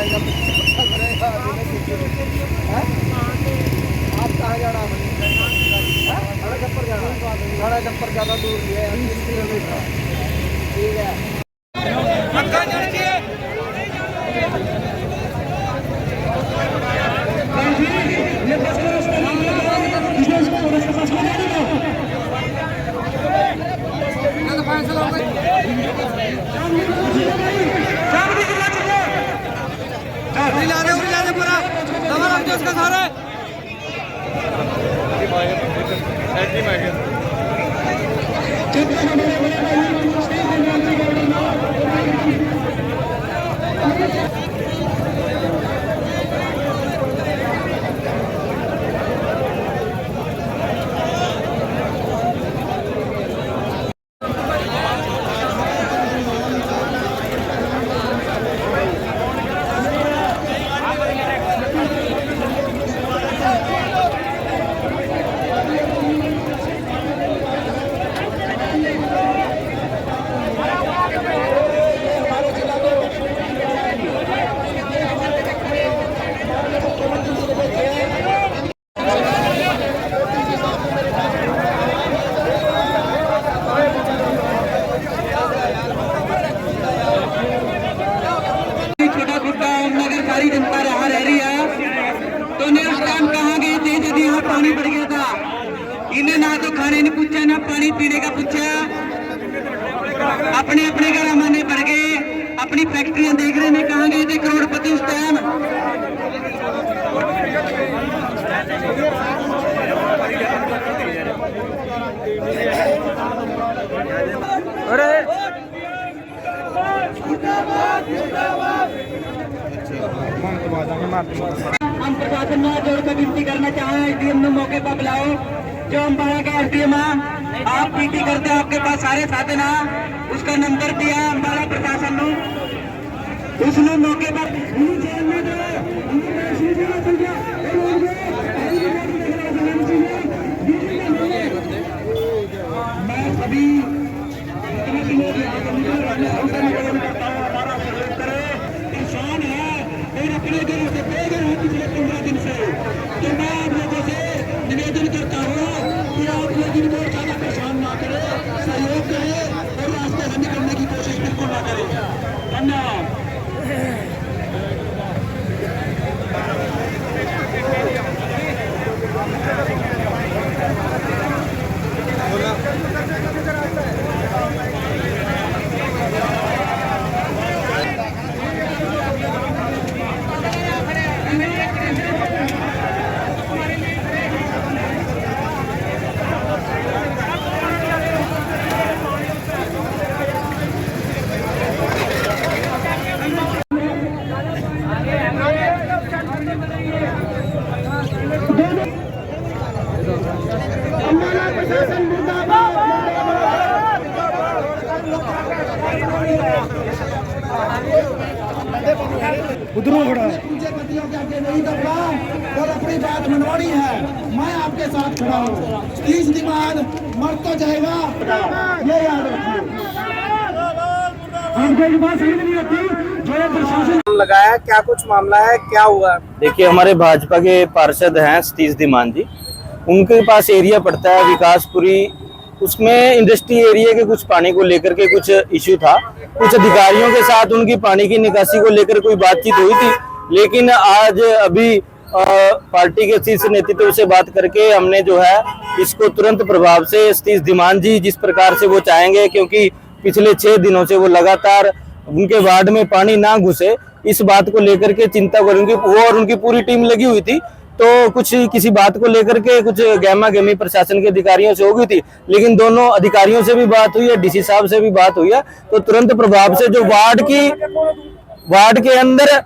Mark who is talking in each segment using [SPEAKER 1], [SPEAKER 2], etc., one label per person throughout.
[SPEAKER 1] आप कहाँ जाना बड़ा छप्पर ज़्यादा दूर नहीं है, 30 किलोमीटर। ठीक है, पानी बढ़ गया था। इन्हें ना तो खाने ने पूछा ना पानी पीने का पूछा। अपने अपने घर माने बढ़ गए, अपनी फैक्ट्रियां देख रहे हैं। कहाँ गए थे करोड़पति उस टाइम? अरे हम प्रशासन में जोड़कर विनती करना चाहें, एसडीएम ने मौके पर बुलाओ। जो अम्बाला का एसडीएम है, आप ड्यूटी करते हैं, आपके पास सारे साधन है, उसका नंबर दिया अम्बाला प्रशासन ने, उसने मौके पर मैं सभी इंसान है और अपने घरों से बेघर है पिछले 15 दिन से। तो मैं आप लोगों से निवेदन करता हूँ कि आप लोग इनको ज्यादा परेशान ना करें, सहयोग करें और रास्ते से निकलने की कोशिश बिल्कुल ना करें। धन्यवाद। पूंजीपतियों के आगे नहीं करना और अपनी बात मनवानी है। मैं आपके साथ खड़ा हूँ। 30 दिमाग मर तो जाएगा, ये याद रखिए। लगाया क्या कुछ मामला है, क्या हुआ?
[SPEAKER 2] देखिए, हमारे भाजपा के पार्षद हैं सतीश धीमान जी, उनके पास एरिया पड़ता है विकासपुरी, उसमें इंडस्ट्री एरिया के कुछ पानी को लेकर के कुछ इश्यू था। कुछ अधिकारियों के साथ उनकी पानी की निकासी को लेकर कोई बातचीत हुई थी, लेकिन आज अभी पार्टी के शीर्ष नेतृत्व से बात करके हमने जो है इसको तुरंत प्रभाव से सतीश धीमान जी जिस प्रकार से वो चाहेंगे, क्योंकि पिछले 6 दिनों से वो लगातार उनके वार्ड में पानी ना घुसे, इस बात को लेकर के चिंता करेंगे। वो और उनकी पूरी टीम लगी हुई थी, तो कुछ किसी बात को लेकर के कुछ गहमा गहमी प्रशासन के अधिकारियों से हो गई थी, लेकिन दोनों अधिकारियों से भी बात हुई है, डीसी साहब से भी बात हुई है, तो तुरंत प्रभाव से जो वार्ड के अंदर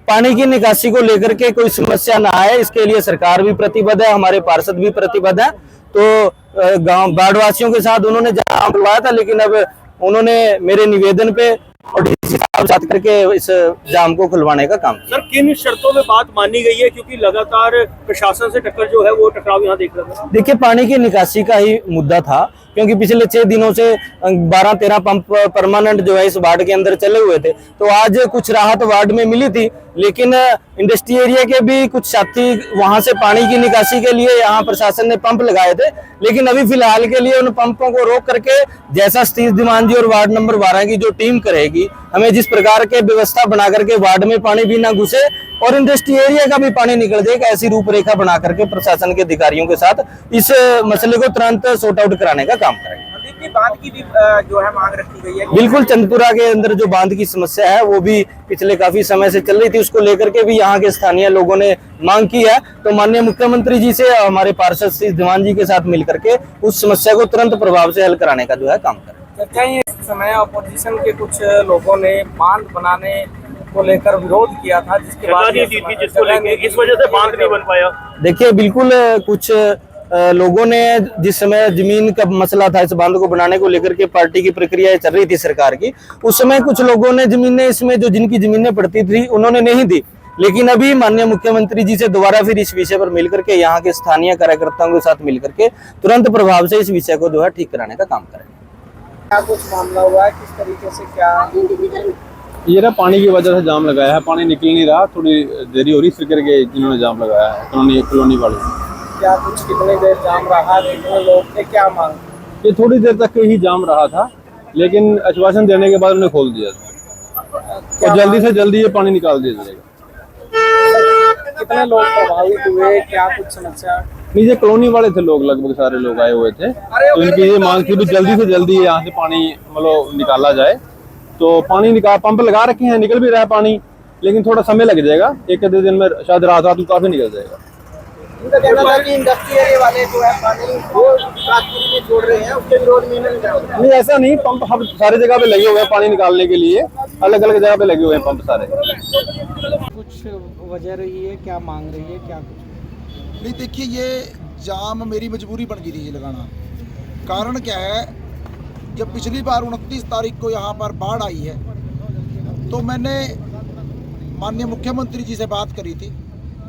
[SPEAKER 2] पानी की निकासी को लेकर के कोई समस्या ना आए, इसके लिए सरकार भी प्रतिबद्ध है, हमारे पार्षद भी प्रतिबद्ध है। तो गांव बाढ़वासियों के साथ उन्होंने जाम करवाया था, लेकिन अब उन्होंने मेरे निवेदन पे और डीसी साहब साथ करके इस जाम को खुलवाने का काम।
[SPEAKER 3] सर, किन शर्तों में बात मानी गई है, क्योंकि लगातार प्रशासन से टक्कर जो है वो टकराव यहाँ देख रहा था?
[SPEAKER 2] देखिए, पानी की निकासी का ही मुद्दा था। क्योंकि पिछले 6 दिनों से 12-13 पंप परमानेंट जो है इस वार्ड के अंदर चले हुए थे। तो आज कुछ राहत वार्ड में मिली थी, लेकिन इंडस्ट्री एरिया के भी कुछ साथी वहां से पानी की निकासी के लिए यहाँ प्रशासन ने पंप लगाए थे, लेकिन अभी फिलहाल के लिए उन पंपों को रोक करके जैसा सतीश धीमान जी और वार्ड नंबर 12 की जो टीम करेगी, हमें जिस प्रकार के व्यवस्था बना करके वार्ड में पानी भी ना घुसे और इंडस्ट्री एरिया का भी पानी निकल जाए, ऐसी रूपरेखा बना करके प्रशासन के अधिकारियों के साथ इस मसले को तुरंत सॉर्ट आउट कराने का काम करेंगे।
[SPEAKER 3] बांध की भी जो है मांग रखी गई है।
[SPEAKER 2] बिल्कुल, चंदपुरा के अंदर जो बांध की समस्या है वो भी पिछले काफी समय से चल रही थी, उसको लेकर के भी यहाँ के स्थानीय लोगों ने मांग की है। तो माननीय मुख्यमंत्री जी से हमारे पार्षद सतीश धीमान जी के साथ मिलकर के उस समस्या को तुरंत प्रभाव से हल कराने का जो है काम करें।
[SPEAKER 3] इस समय अपोजिशन के कुछ लोगों ने बांध बनाने को लेकर विरोध किया था, जिसके बाद इस वजह से बांध नहीं बन पाया।
[SPEAKER 2] देखिए, बिल्कुल कुछ लोगों ने जिस समय जमीन का मसला था इस बांध को बनाने को लेकर के पार्टी की प्रक्रिया चल रही थी सरकार की, उस समय कुछ लोगों ने जमीनें इसमें जो जिनकी जमीनें पड़ती थी उन्होंने नहीं दी, लेकिन अभी माननीय मुख्यमंत्री जी से दोबारा फिर इस विषय पर मिलकर के यहाँ के स्थानीय कार्यकर्ताओं के साथ मिलकर के तुरंत प्रभाव से इस विषय को जो है ठीक कराने का काम करेंगे।
[SPEAKER 3] क्या कुछ मामला हुआ है, किस तरीके से क्या?
[SPEAKER 4] ये ना पानी की वजह से जाम लगाया है, पानी निकल नहीं रहा, थोड़ी देरी हो रही इस करके जिन्होंने जाम लगाया है कॉलोनी वाले।
[SPEAKER 3] क्या कुछ कितनी देर जाम रहा, कितने लोग थे, क्या मांग?
[SPEAKER 4] ये थोड़ी देर तक ही जाम रहा था, लेकिन आश्वासन देने के बाद उन्हें खोल दिया था और जल्दी से जल्दी ये पानी निकाल दिया जाएगा।
[SPEAKER 3] कितने लोग प्रभावित हुए, क्या कुछ समस्या?
[SPEAKER 4] नहीं, ये कॉलोनी वाले थे लोग, लगभग सारे लोग आए हुए थे, तो इनकी ये मांग थी भी जल्दी से जल्दी यहाँ से पानी मतलब निकाला जाए। तो पानी निकाल पंप लगा रखे हैं, निकल भी रहा है पानी, लेकिन थोड़ा समय लग जाएगा, 1-2 दिन में शायद रात में काफी निकल जाएगा।
[SPEAKER 3] इनका कहना था कि इंडस्ट्री एरिया वाले जो है पानी वो काश्मीर में छोड़ रहे हैं, उसके विरोध में नहीं,
[SPEAKER 4] ऐसा नहीं, पंप हम सारी जगह पे लगे हुए हैं पानी निकालने के लिए, अलग अलग जगह पे लगे हुए हैं पंप सारे।
[SPEAKER 3] कुछ वजह रही है, क्या मांग रही है, क्या कुछ?
[SPEAKER 5] नहीं, देखिए, ये जाम मेरी मजबूरी बन गई थी ये लगाना। कारण क्या है, जब पिछली बार 29 तारीख को यहाँ पर बाढ़ आई है तो मैंने माननीय मुख्यमंत्री जी से बात करी थी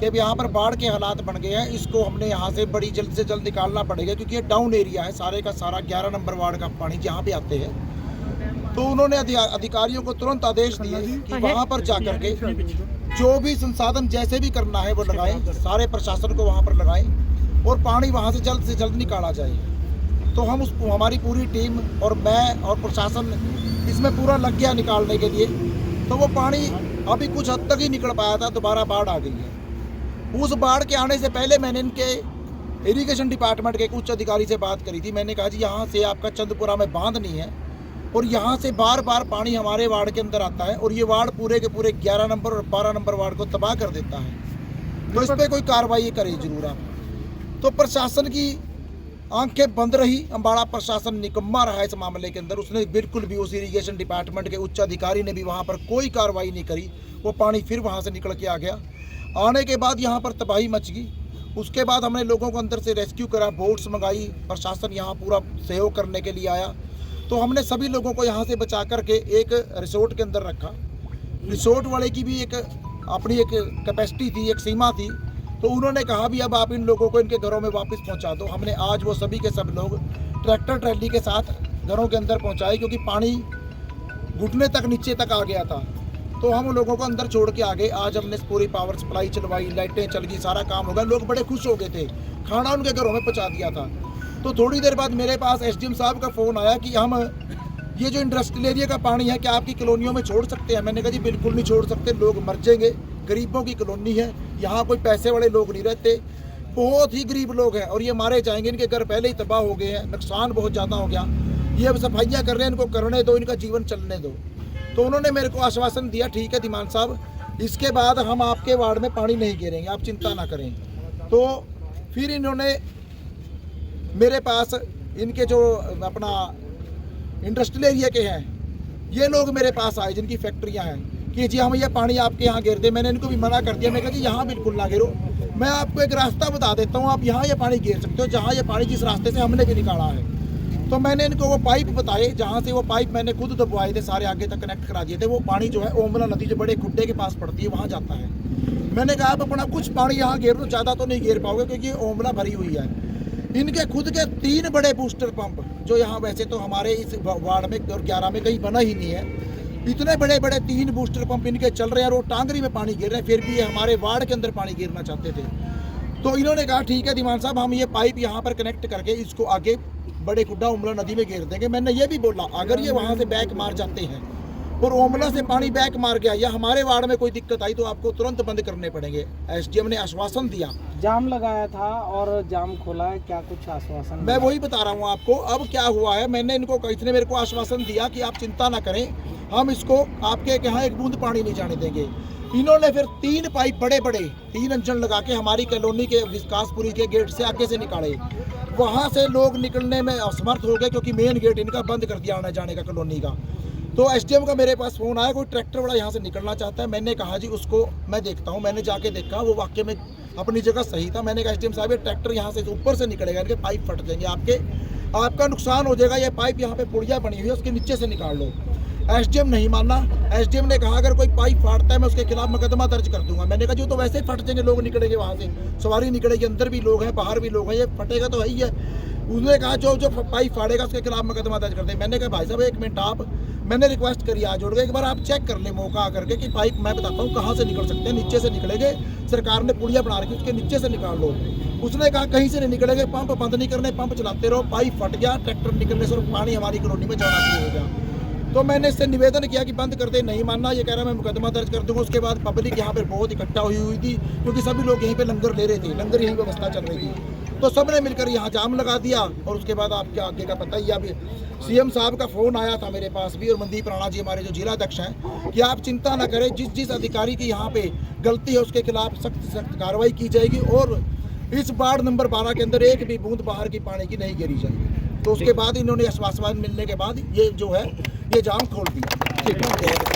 [SPEAKER 5] कि अब यहाँ पर बाढ़ के हालात बन गए हैं, इसको हमने यहाँ से बड़ी जल्द से जल्द निकालना पड़ेगा, क्योंकि ये डाउन एरिया है, सारे का सारा 11 नंबर वार्ड का पानी यहाँ पे आते हैं। तो उन्होंने अधिकारियों को तुरंत आदेश दिए कि वहाँ पर जाकर के जो भी संसाधन जैसे भी करना है वो लगाएं, सारे प्रशासन को वहाँ पर लगाएं और पानी वहाँ से जल्द निकाला जाए। तो हम हमारी पूरी टीम और मैं और प्रशासन इसमें पूरा लग गया निकालने के लिए। तो वो पानी अभी कुछ हद तक ही निकल पाया था, दोबारा बाढ़ आ गई है। उस बाढ़ के आने से पहले मैंने इनके इरिगेशन डिपार्टमेंट के एक उच्च अधिकारी से बात करी थी। मैंने कहा जी, यहाँ से आपका चंदपुरा में बांध नहीं है और यहाँ से बार बार पानी हमारे वार्ड के अंदर आता है और ये वार्ड पूरे के पूरे 11 नंबर और 12 नंबर वार्ड को तबाह कर देता है, तो इस पर कोई कार्रवाई करे जरूर आप। तो प्रशासन की आंखें बंद रही, अम्बाड़ा प्रशासन निकम्मा रहा इस मामले के अंदर। उसने बिल्कुल भी, उस इरिगेशन डिपार्टमेंट के उच्च अधिकारी ने भी वहाँ पर कोई कार्रवाई नहीं करी। वो पानी फिर वहाँ से निकल के आ गया। आने के बाद यहाँ पर तबाही मच गई। उसके बाद हमने लोगों को अंदर से रेस्क्यू करा, बोट्स मंगाई, प्रशासन यहाँ पूरा सहयोग करने के लिए आया। तो हमने सभी लोगों को यहाँ से बचा करके एक रिसोर्ट के अंदर रखा। रिसोर्ट वाले की भी एक अपनी एक कैपेसिटी थी, एक सीमा थी। तो उन्होंने कहा भी अब आप इन लोगों को इनके घरों में वापस पहुँचा दो। हमने आज वो सभी के सब लोग ट्रैक्टर ट्रैली के साथ घरों के अंदर पहुँचाए, क्योंकि पानी घुटने तक नीचे तक आ गया था। तो हम लोगों को अंदर छोड़ के आ गए। आज हमने पूरी पावर सप्लाई चलवाई, लाइटें चल गई, सारा काम हो गया। लोग बड़े खुश हो गए थे, खाना उनके घरों में पहुंचा दिया था। तो थोड़ी देर बाद मेरे पास एसडीएम साहब का फ़ोन आया कि हम ये जो इंडस्ट्रियल एरिया का पानी है क्या आपकी कॉलोनियों में छोड़ सकते हैं। मैंने कहा जी बिल्कुल नहीं छोड़ सकते, लोग मर जाएंगे, गरीबों की कॉलोनी है, यहाँ कोई पैसे वाले लोग नहीं रहते, बहुत ही गरीब लोग हैं और ये मारे जाएंगे। इनके घर पहले ही तबाह हो गए हैं, नुकसान बहुत ज़्यादा हो गया। ये अब सफाइयाँ कर रहे हैं, इनको करने दो, इनका जीवन चलने दो। तो उन्होंने मेरे को आश्वासन दिया, ठीक है धीमान साहब, इसके बाद हम आपके वार्ड में पानी नहीं गिरेंगे, आप चिंता ना करें। तो फिर इन्होंने मेरे पास इनके जो अपना इंडस्ट्रियल एरिया के हैं ये लोग मेरे पास आए जिनकी फैक्ट्रियां हैं कि जी हम ये पानी आपके यहाँ गिर दे। मैंने इनको भी मना कर दिया। मैं कहा जी यहाँ बिल्कुल ना गिरो, मैं आपको एक रास्ता बता देता हूँ, आप यहाँ ये पानी गिर सकते हो, जहाँ ये पानी जिस रास्ते से हमने भी निकाला है। तो मैंने इनको वो पाइप बताए, जहाँ से वो पाइप मैंने खुद दबवाए थे, सारे आगे तक कनेक्ट करा दिए थे। वो पानी जो है ओमला नदी जो बड़े खुड्डे के पास पड़ती है वहाँ जाता है। मैंने कहा आप अपना कुछ पानी यहाँ गिर दो, ज़्यादा तो नहीं गिर पाओगे क्योंकि ओमला भरी हुई है। इनके खुद के 3 बड़े बूस्टर पंप जो यहाँ वैसे तो हमारे इस वार्ड में और 11 में कहीं बना ही नहीं है, इतने बड़े बड़े 3 बूस्टर पंप इनके चल रहे हैं और वो टांगरी में पानी गिर रहे हैं, फिर भी ये हमारे वार्ड के अंदर पानी गिरना चाहते थे। तो इन्होंने कहा ठीक है दीवान साहब, हम ये पाइप यहाँ पर कनेक्ट करके इसको आगे बड़े कुड्डा उमला नदी में घेर देंगे। मैंने ये भी बोला अगर ये वहाँ से बैक मार जाते हैं और ओमला से पानी बैक मार गया या हमारे वार्ड में कोई दिक्कत आई तो आपको तुरंत बंद करने पड़ेंगे। एसडीएम ने आश्वासन दिया।
[SPEAKER 3] जाम लगाया था और जाम खोला है, क्या कुछ आश्वासन?
[SPEAKER 5] मैं वही बता रहा हूँ आपको। अब क्या हुआ है, मैंने इनको इसने मेरे को आश्वासन दिया कि आप चिंता ना करें, हम इसको आपके यहाँ एक बूंद पानी नहीं जाने देंगे। इन्होंने फिर 3 पाइप बड़े बड़े 3 इंजन लगा के हमारी कॉलोनी के विकासपुरी के गेट से आगे से निकाले। वहाँ से लोग निकलने में असमर्थ हो गए क्योंकि मेन गेट इनका बंद कर दिया आने जाने का कॉलोनी का। तो एसडीएम का मेरे पास फ़ोन आया, कोई ट्रैक्टर वाला यहाँ से निकलना चाहता है। मैंने कहा जी उसको मैं देखता हूँ। मैंने जाके देखा, वो वाकई में अपनी जगह सही था। मैंने कहा एसडीएम साहब ये ट्रैक्टर यहाँ से ऊपर से निकलेगा, इनके पाइप फट जाएंगे, आपका नुकसान हो जाएगा। ये पाइप यहाँ पे पुड़िया बनी हुई है, उसके नीचे से निकाल लो। एसडीएम नहीं माना। एसडीएम ने कहा अगर कोई पाइप फाड़ता है मैं उसके खिलाफ मुकदमा दर्ज कर दूंगा। मैंने कहा जो तो वैसे ही फट जाएंगे, लोग निकलेंगे वहाँ से, सवारी निकलेगी, अंदर भी लोग हैं बाहर भी लोग हैं, ये फटेगा तो है ही है। उसने कहा जो जो पाइप फाड़ेगा उसके खिलाफ मुकदमा दर्ज कर देंगे। मैंने कहा भाई साहब 1 मिनट आप, मैंने रिक्वेस्ट करी आज जोड़ के, एक बार आप चेक कर ले मौका करके कि पाइप मैं बताता हूँ कहाँ से निकल सकते हैं। नीचे से निकलेंगे, सरकार ने पुड़िया बना रखी, उसके नीचे से निकाल लो। उसने कहा कहीं से नहीं निकलेंगे, पंप बंद नहीं करने, पंप चलाते रहो। पाइप फट गया, ट्रैक्टर निकलने से पानी हमारी कॉलोनी में जाना शुरू हो गया। तो मैंने इससे निवेदन किया कि बंद कर दे, नहीं मानना। ये कह रहा मैं मुकदमा दर्ज कर दूंगा। उसके बाद पब्लिक यहाँ पे बहुत इकट्ठा हुई थी क्योंकि सभी लोग यहीं पे लंगर ले रहे थे, लंगर यहीं व्यवस्था चल रही थी। तो सब ने मिलकर यहाँ जाम लगा दिया और उसके बाद आपके आगे का पता ही। अभी सीएम साहब का फ़ोन आया था मेरे पास भी और मनदीप राणा जी हमारे जो जिला अध्यक्ष हैं कि आप चिंता ना करें, जिस अधिकारी की यहाँ पे गलती है उसके खिलाफ सख्त कार्रवाई की जाएगी और इस वार्ड नंबर 12 के अंदर एक भी बूंद बाहर की पानी की नहीं गिरी जाएगी। तो उसके बाद इन्होंने आश्वासन मिलने के बाद ये जो है ये जाम खोल दिया। ठीक है।